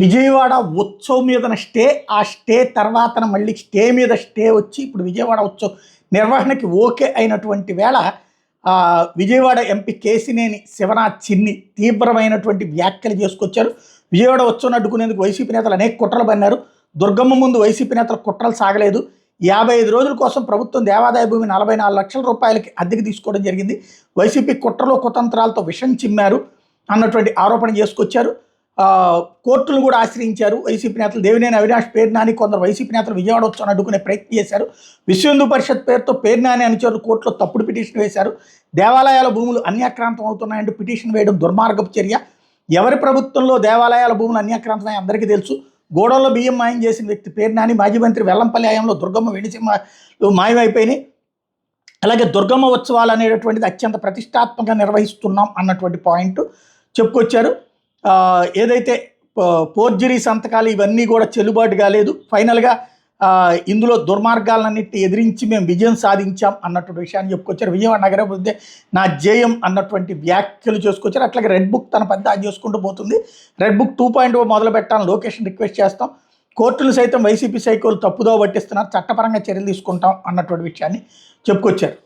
విజయవాడ ఉత్సవం మీదన స్టే, ఆ స్టే తర్వాతన మళ్ళీ స్టే మీద స్టే వచ్చి ఇప్పుడు విజయవాడ ఉత్సవం నిర్వహణకి ఓకే అయినటువంటి వేళ విజయవాడ ఎంపీ కేసినేని శివనాథ్ చిన్ని తీవ్రమైనటువంటి వ్యాఖ్యలు చేసుకొచ్చారు. విజయవాడ ఉత్సవం అడ్డుకునేందుకు వైసీపీ నేతలు అనేక కుట్రలు పన్నారు. దుర్గమ్మ ముందు వైసీపీ నేతల కుట్రలు సాగలేదు. 55 రోజుల కోసం ప్రభుత్వం దేవాదాయ భూమి 44 లక్షల రూపాయలకి అద్దెకి తీసుకోవడం జరిగింది. వైసీపీ కుట్రలో కుతంత్రాలతో విషం చిమ్మారు అన్నటువంటి ఆరోపణ చేసుకొచ్చారు. కోర్టులు కూడా ఆశ్రయించారు. వైసీపీ నేతలు దేవినేని అవినాష్, పేర్నాని, కొందరు వైసీపీ నేతలు విజయవాడ ఉత్సవం అడ్డుకునే ప్రయత్నం చేశారు. విశ్వ హిందూ పరిషత్ పేరుతో పేర్నాని అనుచరులు కోర్టులో తప్పుడు పిటిషన్ వేశారు. దేవాలయాల భూములు అన్యాక్రాంతం అవుతున్నాయంటూ పిటిషన్ వేయడం దుర్మార్గపు చర్య. ఎవరి ప్రభుత్వంలో దేవాలయాల భూములు అన్యాక్రాంతమై అందరికీ తెలుసు. గోడల్లో బియ్యం మాయం చేసిన వ్యక్తి పేర్నాని. మాజీ మంత్రి వెల్లంపల్లి హయాంలో దుర్గమ్మ వెండిసింహాలు మాయమైపోయినాయి. అలాగే దుర్గమ్మ ఉత్సవాలు అనేటటువంటిది అత్యంత ప్రతిష్టాత్మకంగా నిర్వహిస్తున్నాం అన్నటువంటి పాయింట్ చెప్పుకొచ్చారు. ఏదైతే ఫోర్జరీ సంతకాలు ఇవన్నీ కూడా చెల్లుబాటు కాలేదు. ఫైనల్గా ఇందులో దుర్మార్గాలన్నింటినీ ఎదిరించి మేము విజయం సాధించాం అన్నటువంటి విషయాన్ని చెప్పుకొచ్చారు. విజయవాడ నగరాభివృద్ధి నా జయం అన్నటువంటి వ్యాఖ్యలు చేసుకొచ్చారు. అట్లాగే రెడ్ బుక్ తన పెద్ద అది చేసుకుంటూ పోతుంది. రెడ్ బుక్ 2.0 మొదలు పెట్టాలని లొకేషన్ రిక్వెస్ట్ చేస్తాం. కోర్టులు సైతం వైసీపీ సైకోలు తప్పుదో పట్టిస్తున్నారు, చట్టపరంగా చర్యలు తీసుకుంటాం అన్నటువంటి విషయాన్ని చెప్పుకొచ్చారు.